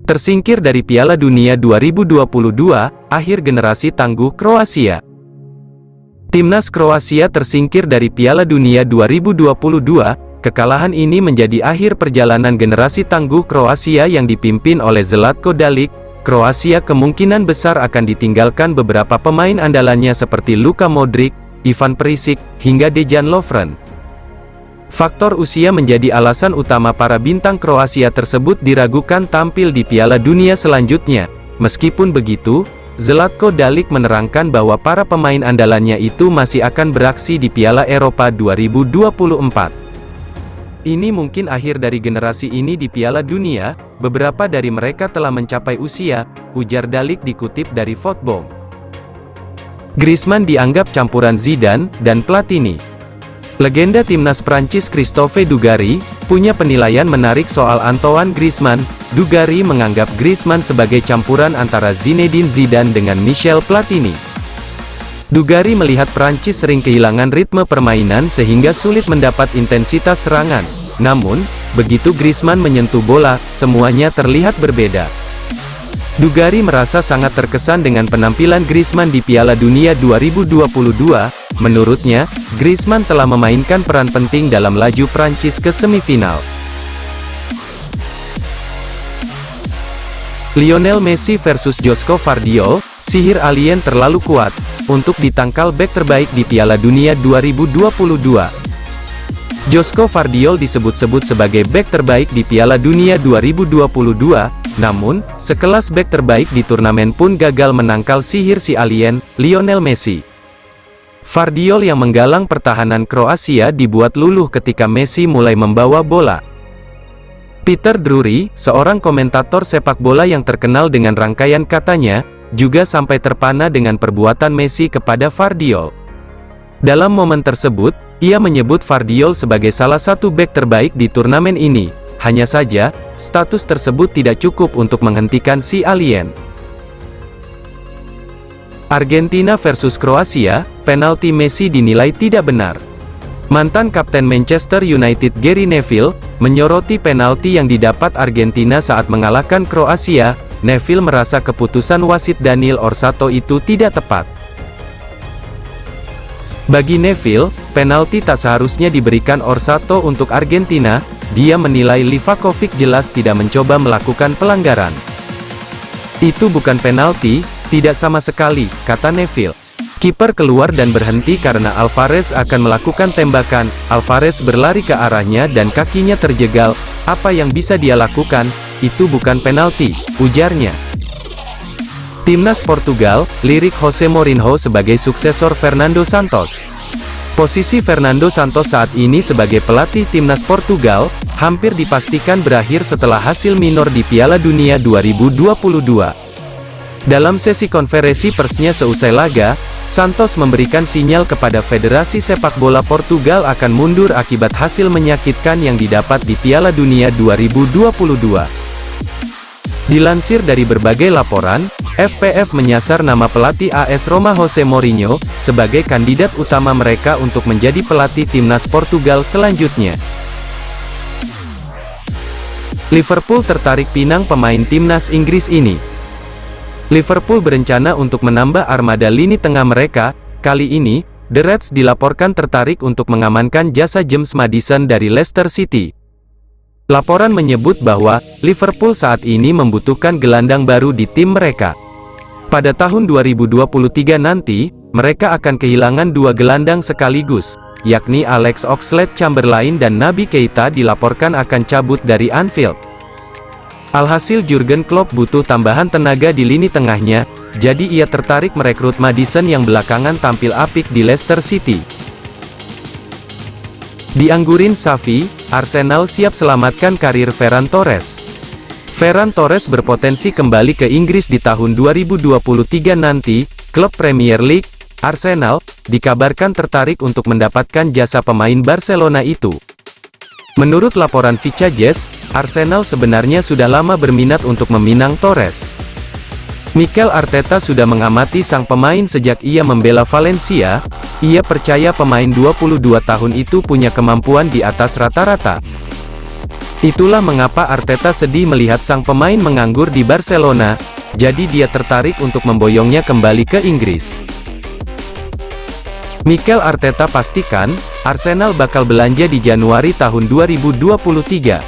Tersingkir dari Piala Dunia 2022, akhir generasi tangguh Kroasia. Timnas Kroasia tersingkir dari Piala Dunia 2022, kekalahan ini menjadi akhir perjalanan generasi tangguh Kroasia yang dipimpin oleh Zlatko Dalic. Kroasia kemungkinan besar akan ditinggalkan beberapa pemain andalannya seperti Luka Modric, Ivan Perisic, hingga Dejan Lovren. Faktor usia menjadi alasan utama para bintang Kroasia tersebut diragukan tampil di Piala Dunia selanjutnya. Meskipun begitu, Zlatko Dalic menerangkan bahwa para pemain andalannya itu masih akan beraksi di Piala Eropa 2024. Ini mungkin akhir dari generasi ini di Piala Dunia, beberapa dari mereka telah mencapai usia, ujar Dalic dikutip dari Football. Griezmann dianggap campuran Zidane dan Platini. Legenda timnas Prancis Christophe Dugarry punya penilaian menarik soal Antoine Griezmann. Dugarry menganggap Griezmann sebagai campuran antara Zinedine Zidane dengan Michel Platini. Dugarry melihat Prancis sering kehilangan ritme permainan sehingga sulit mendapat intensitas serangan. Namun, begitu Griezmann menyentuh bola, semuanya terlihat berbeda. Dugarry merasa sangat terkesan dengan penampilan Griezmann di Piala Dunia 2022. Menurutnya, Griezmann telah memainkan peran penting dalam laju Prancis ke semifinal. Lionel Messi versus Joško Vardiol, sihir alien terlalu kuat untuk ditangkal bek terbaik di Piala Dunia 2022. Joško Vardiol disebut-sebut sebagai bek terbaik di Piala Dunia 2022, namun, sekelas bek terbaik di turnamen pun gagal menangkal sihir si alien, Lionel Messi. Vardiol yang menggalang pertahanan Kroasia dibuat luluh ketika Messi mulai membawa bola. Peter Drury, seorang komentator sepak bola yang terkenal dengan rangkaian katanya, juga sampai terpana dengan perbuatan Messi kepada Vardiol. Dalam momen tersebut, ia menyebut Vardiol sebagai salah satu bek terbaik di turnamen ini. Hanya saja, status tersebut tidak cukup untuk menghentikan si alien. Argentina versus Kroasia, penalti Messi dinilai tidak benar. Mantan kapten Manchester United Gary Neville menyoroti penalti yang didapat Argentina saat mengalahkan Kroasia. Neville merasa keputusan wasit Daniel Orsato itu tidak tepat. Bagi Neville, penalti tak seharusnya diberikan Orsato untuk Argentina. Dia menilai Livakovic jelas tidak mencoba melakukan pelanggaran. Itu bukan penalti, tidak sama sekali, kata Neville. Kiper keluar dan berhenti karena Alvarez akan melakukan tembakan. Alvarez berlari ke arahnya dan kakinya terjegal. Apa yang bisa dia lakukan? Itu bukan penalti, ujarnya. Timnas Portugal, lirik Jose Mourinho sebagai suksesor Fernando Santos. Posisi Fernando Santos saat ini sebagai pelatih timnas Portugal, hampir dipastikan berakhir setelah hasil minor di Piala Dunia 2022. Dalam sesi konferensi persnya seusai laga, Santos memberikan sinyal kepada Federasi Sepak Bola Portugal akan mundur akibat hasil menyakitkan yang didapat di Piala Dunia 2022. Dilansir dari berbagai laporan, FPF menyasar nama pelatih AS Roma Jose Mourinho, sebagai kandidat utama mereka untuk menjadi pelatih timnas Portugal selanjutnya. Liverpool tertarik pinang pemain timnas Inggris ini. Liverpool berencana untuk menambah armada lini tengah mereka. Kali ini, The Reds dilaporkan tertarik untuk mengamankan jasa James Maddison dari Leicester City. Laporan menyebut bahwa Liverpool saat ini membutuhkan gelandang baru di tim mereka. Pada tahun 2023 nanti, mereka akan kehilangan dua gelandang sekaligus, yakni Alex Oxlade-Chamberlain dan Naby Keita dilaporkan akan cabut dari Anfield. Alhasil Jurgen Klopp butuh tambahan tenaga di lini tengahnya, jadi ia tertarik merekrut Maddison yang belakangan tampil apik di Leicester City. Dianggurin Xavi, Arsenal siap selamatkan karir Ferran Torres. Ferran Torres berpotensi kembali ke Inggris di tahun 2023 nanti. Klub Premier League, Arsenal, dikabarkan tertarik untuk mendapatkan jasa pemain Barcelona itu. Menurut laporan Vicajes, Arsenal sebenarnya sudah lama berminat untuk meminang Torres. Mikel Arteta sudah mengamati sang pemain sejak ia membela Valencia. Ia percaya pemain 22 tahun itu punya kemampuan di atas rata-rata. Itulah mengapa Arteta sedih melihat sang pemain menganggur di Barcelona, jadi dia tertarik untuk memboyongnya kembali ke Inggris. Mikel Arteta pastikan, Arsenal bakal belanja di Januari tahun 2023.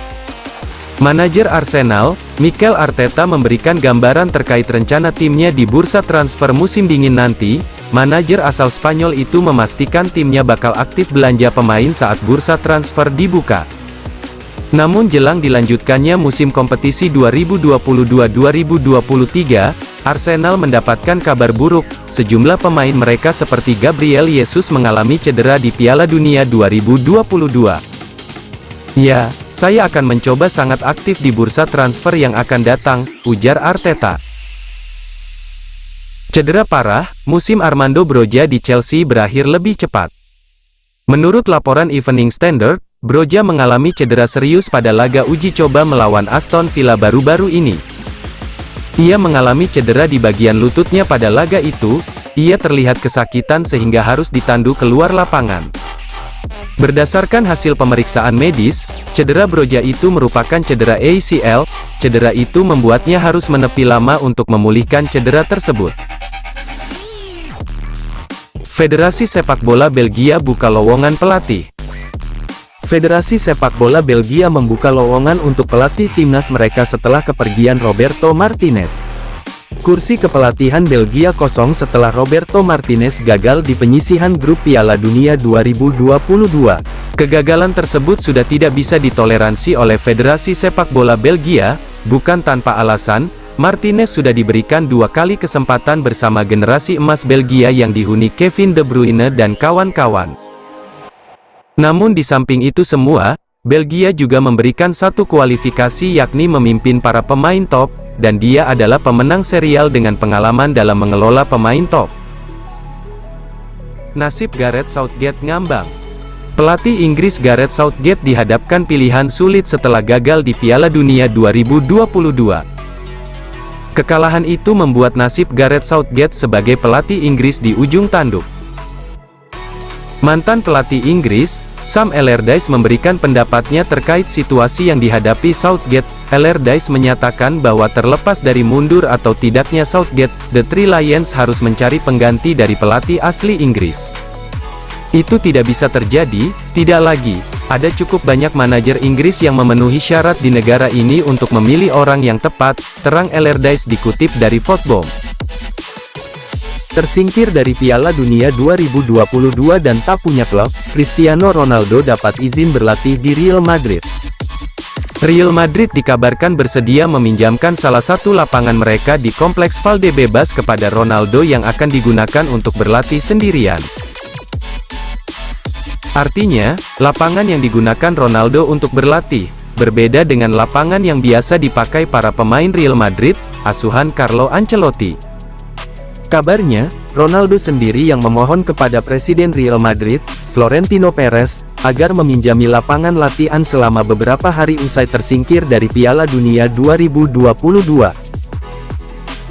Manajer Arsenal, Mikel Arteta memberikan gambaran terkait rencana timnya di bursa transfer musim dingin nanti. Manajer asal Spanyol itu memastikan timnya bakal aktif belanja pemain saat bursa transfer dibuka. Namun jelang dilanjutkannya musim kompetisi 2022-2023, Arsenal mendapatkan kabar buruk. Sejumlah pemain mereka seperti Gabriel Jesus mengalami cedera di Piala Dunia 2022. "Ya, saya akan mencoba sangat aktif di bursa transfer yang akan datang," ujar Arteta. Cedera parah, musim Armando Broja di Chelsea berakhir lebih cepat. Menurut laporan Evening Standard, Broja mengalami cedera serius pada laga uji coba melawan Aston Villa baru-baru ini. Ia mengalami cedera di bagian lututnya pada laga itu. Ia terlihat kesakitan sehingga harus ditandu keluar lapangan. Berdasarkan hasil pemeriksaan medis, cedera Broja itu merupakan cedera ACL. Cedera itu membuatnya harus menepi lama untuk memulihkan cedera tersebut. Federasi Sepak Bola Belgia buka lowongan pelatih. Federasi Sepak Bola Belgia membuka lowongan untuk pelatih timnas mereka setelah kepergian Roberto Martinez. Kursi kepelatihan Belgia kosong setelah Roberto Martinez gagal di penyisihan grup Piala Dunia 2022. Kegagalan tersebut sudah tidak bisa ditoleransi oleh Federasi Sepak Bola Belgia. Bukan tanpa alasan, Martinez sudah diberikan 2 kali kesempatan bersama generasi emas Belgia yang dihuni Kevin De Bruyne dan kawan-kawan. Namun di samping itu semua, Belgia juga memberikan satu kualifikasi yakni memimpin para pemain top, dan dia adalah pemenang serial dengan pengalaman dalam mengelola pemain top. Nasib Gareth Southgate ngambang. Pelatih Inggris Gareth Southgate dihadapkan pilihan sulit setelah gagal di Piala Dunia 2022. Kekalahan itu membuat nasib Gareth Southgate sebagai pelatih Inggris di ujung tanduk. Mantan pelatih Inggris, Sam Allardyce memberikan pendapatnya terkait situasi yang dihadapi Southgate. Allardyce menyatakan bahwa terlepas dari mundur atau tidaknya Southgate, The Three Lions harus mencari pengganti dari pelatih asli Inggris. Itu tidak bisa terjadi, tidak lagi. Ada cukup banyak manajer Inggris yang memenuhi syarat di negara ini untuk memilih orang yang tepat, terang Allardyce dikutip dari Football. Tersingkir dari Piala Dunia 2022 dan tak punya klub, Cristiano Ronaldo dapat izin berlatih di Real Madrid. Real Madrid dikabarkan bersedia meminjamkan salah satu lapangan mereka di Kompleks Valdebebas kepada Ronaldo yang akan digunakan untuk berlatih sendirian. Artinya, lapangan yang digunakan Ronaldo untuk berlatih, berbeda dengan lapangan yang biasa dipakai para pemain Real Madrid, asuhan Carlo Ancelotti. Kabarnya, Ronaldo sendiri yang memohon kepada Presiden Real Madrid, Florentino Perez, agar meminjami lapangan latihan selama beberapa hari usai tersingkir dari Piala Dunia 2022.